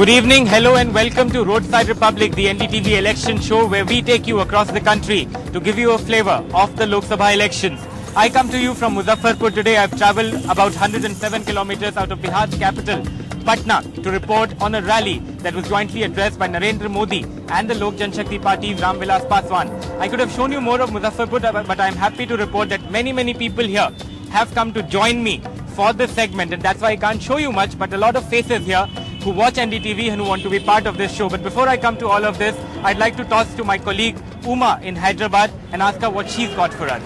Good evening, hello and welcome to Roadside Republic, the NDTV election show where we take you across the country to give you a flavour of the Lok Sabha elections. I come to you from Muzaffarpur today. I've travelled about 107 kilometres out of Bihar's capital, Patna, to report on a rally that was jointly addressed by Narendra Modi and the Lok Janshakti Party's Ram Vilas Paswan. I could have shown you more of Muzaffarpur, but I'm happy to report that many people here have come to join me for this segment, and that's why I can't show you much, but a lot of faces here who watch NDTV and who want to be part of this show. But before I come to all of this, I'd like to toss to my colleague Uma in Hyderabad and ask her what she's got for us.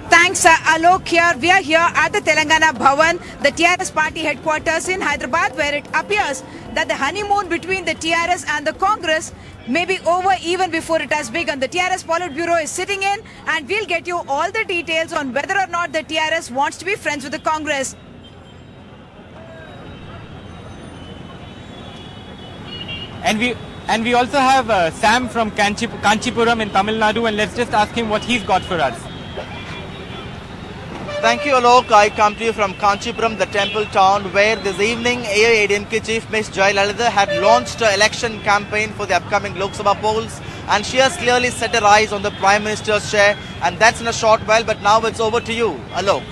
Thanks, Alok. We are here at the Telangana Bhavan, the TRS party headquarters in Hyderabad, where it appears that the honeymoon between the TRS and the Congress may be over even before it has begun. The TRS Politburo is sitting in, and we'll get you all the details on whether or not the TRS wants to be friends with the Congress. And we also have Sam from Kanchipuram in Tamil Nadu, and let's just ask him what he's got for us. Thank you, Alok. I come to you from Kanchipuram, the temple town, where this evening AIADMK Chief Ms. Jayalalitha had launched an election campaign for the upcoming Lok Sabha polls, and she has clearly set her eyes on the Prime Minister's chair, and that's in a short while. But now it's over to you, Alok.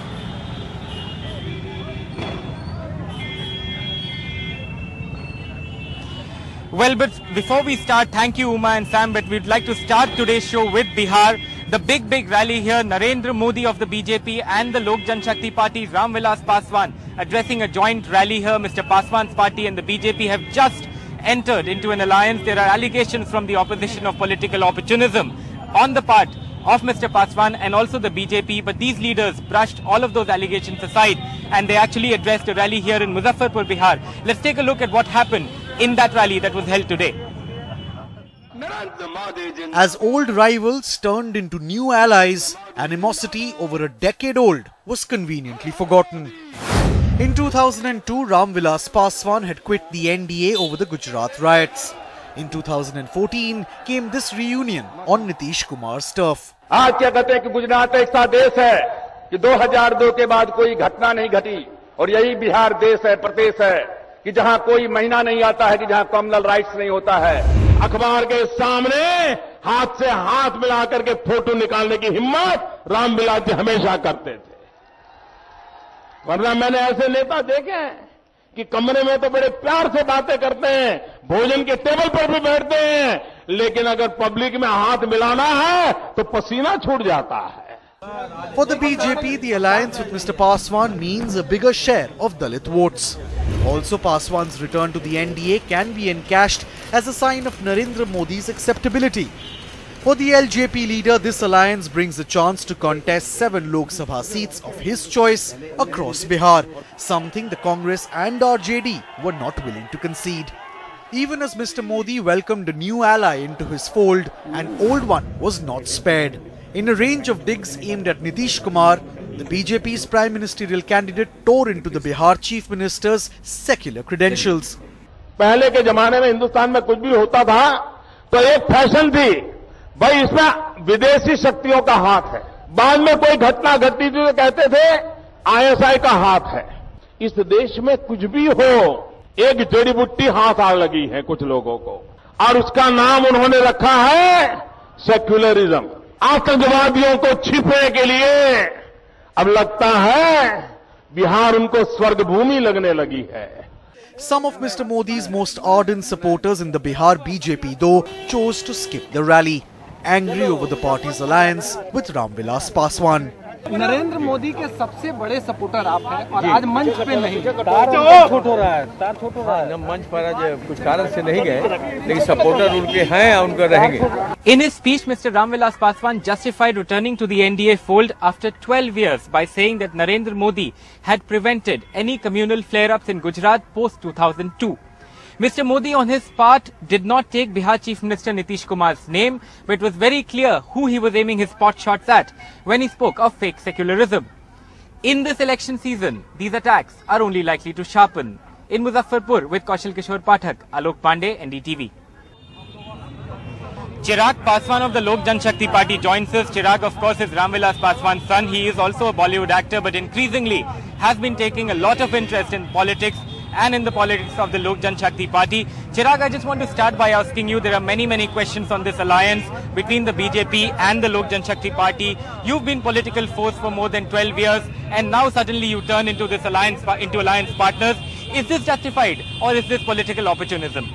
Well, but before we start, thank you Uma and Sam, but we'd like to start today's show with Bihar. The big rally here, Narendra Modi of the BJP and the Lok Janshakti Party's Ram Vilas Paswan addressing a joint rally here. Mr. Paswan's party and the BJP have just entered into an alliance. There are allegations from the opposition of political opportunism on the part of Mr. Paswan and also the BJP, but these leaders brushed all of those allegations aside and they actually addressed a rally here in Muzaffarpur, Bihar. Let's take a look at what happened in that rally that was held today. As old rivals turned into new allies, animosity over a decade old was conveniently forgotten. In 2002, Ram Vilas Paswan had quit the NDA over the Gujarat riots. In 2014 came this reunion on Nitish Kumar's turf. आज क्या कहते हैं कि गुजरात एक ऐसा देश है कि 2002 के बाद कोई घटना नहीं घटी, और यही बिहार देश है, प्रदेश है कि जहां कोई महीना नहीं आता है कि जहां कम्युनल राइट्स नहीं होता है। अखबार के सामने हाथ से हाथ मिलाकर के फोटो निकालने की हिम्मत राम विलास जी हमेशा करते थे, वरना मैंने ऐसे नेता देखे हैं कि कमरे में तो बड़े प्यार से बातें करते हैं, भोजन के टेबल पर भी बैठते हैं, लेकिन अगर पब्लिक में हाथ मिलाना है तो पसीना छूट जाता है। For the BJP, the alliance with Mr. Paswan means a bigger share of Dalit votes. Also, Paswan's return to the NDA can be encashed as a sign of Narendra Modi's acceptability. For the LJP leader, this alliance brings a chance to contest 7 Lok Sabha seats of his choice across Bihar, something the Congress and RJD were not willing to concede. Even as Mr. Modi welcomed a new ally into his fold, an old one was not spared. In a range of digs aimed at Nitish Kumar, the BJP's prime ministerial candidate tore into the Bihar chief minister's secular credentials. पहले के जमाने में हिंदुस्तान में कुछ भी होता था तो एक फैशन थी, भाई इसमें विदेशी शक्तियों का हाथ है। बाद में कोई घटना घटती थी तो कहते थे आईएसआई का हाथ है। इस देश में कुछ भी हो, एक जड़ी बूटी हाथ आ लगी है कुछ लोगों को, और उसका नाम उन्होंने रखा है सेक्युलरिज्म। आतंकवादियों को छिपने के लिए अब लगता है बिहार उनको स्वर्ग भूमि लगने लगी है। Some of Mr. Modi's most ardent supporters in the Bihar BJP, though, chose to skip the rally, angry over the party's alliance with Ram Vilas Paswan. Narendra Modi के सबसे बड़े सपोर्टर आप हैं और आज मंच पे नहीं। तार छोट हो रहा है, मंच पर आज कुछ कारण से नहीं गए, लेकिन सपोर्टर उनके हैं और उनके रहेंगे। In his speech, Mr. Ram Vilas Paswan justified returning to the NDA fold after 12 years by saying that Narendra Modi had prevented any communal flare-ups in Gujarat post-2002. Mr. Modi, on his part, did not take Bihar Chief Minister Nitish Kumar's name, but it was very clear who he was aiming his pot shots at when he spoke of fake secularism. In this election season, these attacks are only likely to sharpen. In Muzaffarpur, with Kaushal Kishore Pathak, Alok Pandey, NDTV. Chirag Paswan of the Lok Janshakti Party joins us. Chirag, of course, is Ram Vilas Paswan's son. He is also a Bollywood actor, but increasingly has been taking a lot of interest in politics and in the politics of the Lok Janshakti Party. Chirag, I just want to start by asking you, there are many questions on this alliance between the BJP and the Lok Janshakti Party. You've been political force for more than 12 years and now suddenly you turn into this alliance partners. Is this justified or is this political opportunism?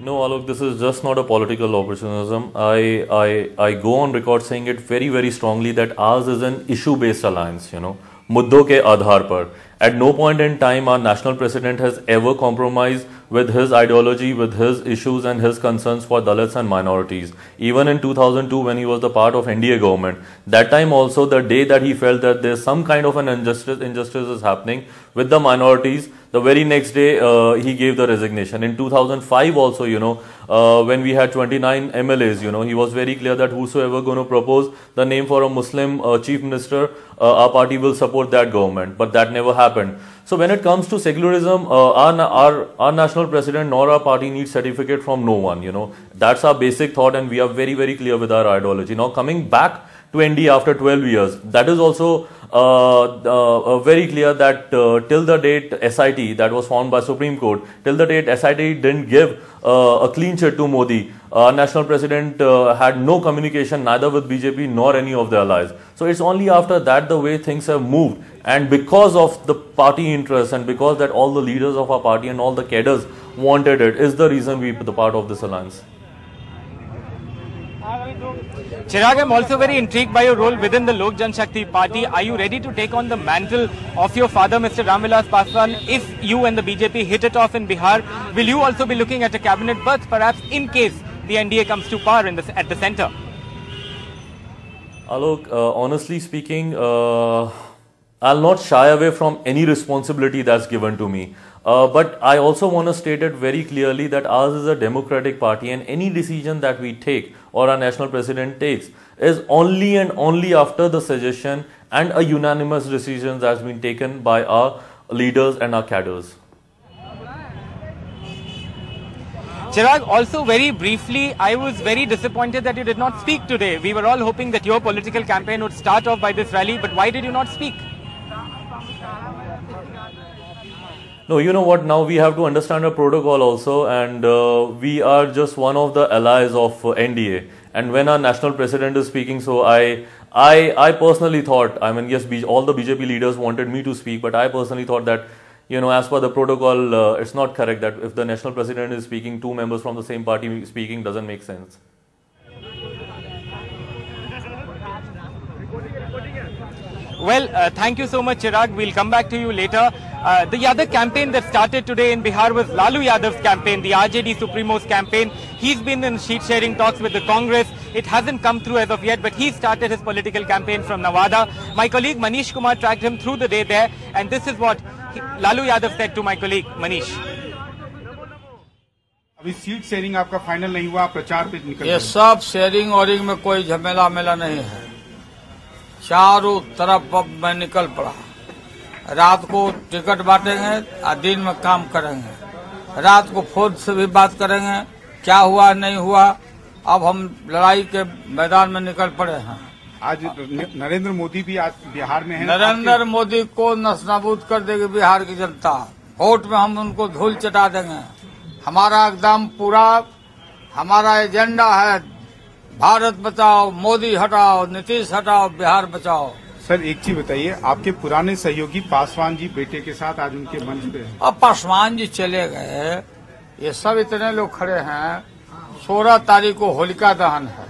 No, Alok, this is just not a political opportunism. I go on record saying it very strongly that ours is an issue-based alliance, मुद्दों के आधार पर. At no point in time our national president has ever compromised with his ideology, with his issues and his concerns for Dalits and minorities. Even in 2002 when he was the part of NDA government, that time also the day that he felt that there's some kind of an injustice is happening with the minorities, the very next day he gave the resignation. In 2005 also, when we had 29 MLAs, he was very clear that whosoever going to propose the name for a Muslim chief minister, our party will support that government. But that never happened. So when it comes to secularism, our national president nor our party needs certificate from no one. That's our basic thought, and we are very clear with our ideology. Now coming back to NDA after 12 years, that is also very clear that till the date SIT that was found by Supreme Court, till the date SIT didn't give a clean chit to Modi, our national president had no communication neither with BJP nor any of the allies. So it's only after that the way things have moved, and because of the party interest and because that all the leaders of our party and all the cadres wanted it is the reason we were the part of this alliance. Chirag, I'm also very intrigued by your role within the Lok Janshakti Party. Are you ready to take on the mantle of your father, Mr. Ramvilas Paswan? If you and the BJP hit it off in Bihar, will you also be looking at a cabinet berth, perhaps in case the NDA comes to power at the centre? Alok, honestly speaking, I'll not shy away from any responsibility that's given to me. But I also want to state it very clearly that ours is a democratic party, and any decision that we take or our national president takes is only and only after the suggestion and a unanimous decision that's been taken by our leaders and our cadres. Chirag, also very briefly, I was very disappointed that you did not speak today. We were all hoping that your political campaign would start off by this rally, but why did you not speak? No, you know what, now we have to understand a protocol also, and we are just one of the allies of NDA. And when our national president is speaking, so I personally thought, yes, all the BJP leaders wanted me to speak, but I personally thought that, as per the protocol, it's not correct that if the national president is speaking, two members from the same party speaking doesn't make sense. Well, thank you so much, Chirag. We'll come back to you later. The other campaign that started today in Bihar was Lalu Yadav's campaign, the RJD Supremo's campaign. He's been in sheet-sharing talks with the Congress. It hasn't come through as of yet, but he started his political campaign from Nawada. My colleague Manish Kumar tracked him through the day there, and this is what Lalu Yadav said to my colleague Manish. अभी seat sharing आपका final नहीं हुआ, प्रचार पे निकल ये सब sharing औरिंग में कोई झमेला मेला नहीं है। चारों तरफ अब मैं निकल पड़ा। रात को टिकट बांटेंगे और दिन में काम करेंगे। रात को फोन से भी बात करेंगे, क्या हुआ नहीं हुआ। अब हम लड़ाई के मैदान में निकल पड़े हैं। आज नरेंद्र मोदी भी आज बिहार में है। नरेंद्र मोदी को नस्तानाबूद कर देगी बिहार की जनता। वोट में हम उनको धूल चटा देंगे। हमारा एकदम पूरा हमारा एजेंडा है, भारत बचाओ, मोदी हटाओ, नीतीश हटाओ, बिहार बचाओ। सर एक चीज बताइए, आपके पुराने सहयोगी पासवान जी बेटे के साथ आज उनके मंच पे हैं। अब पासवान जी चले गए, ये सब इतने लोग खड़े हैं। 16 तारीख को होलिका दहन है।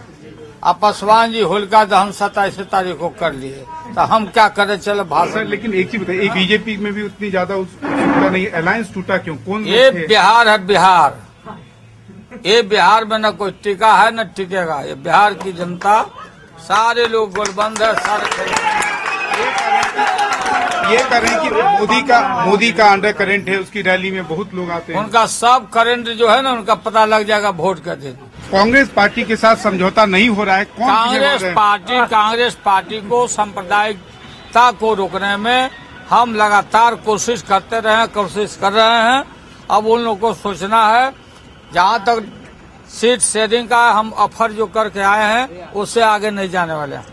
अब पासवान जी होलिका दहन 27 तारीख को कर लिए, तो हम क्या करें? चलो भाषण। लेकिन एक चीज बताइए, बीजेपी में भी उतनी ज्यादा उत्सुकता नहीं, अलायंस टूटा क्यों? कौन? ये बिहार है, बिहार। ये बिहार में न कोई टिका है न टिकेगा। ये बिहार की जनता, सारे लोग गोलबंद है। सारे ये कह रहे हैं कि मोदी का अंडर करंट है, उसकी रैली में बहुत लोग आते हैं। उनका सब करंट जो है ना, उनका पता लग जाएगा वोट के दिन। कांग्रेस पार्टी के साथ समझौता नहीं हो रहा है। कांग्रेस पार्टी को सांप्रदायिकता को रोकने में हम लगातार कोशिश करते रहे, कोशिश कर रहे हैं। अब उन लोगों को सोचना है, जहां तक सीट शेयरिंग का हम ऑफर जो करके आए हैं, उससे आगे नहीं जाने वाले हैं।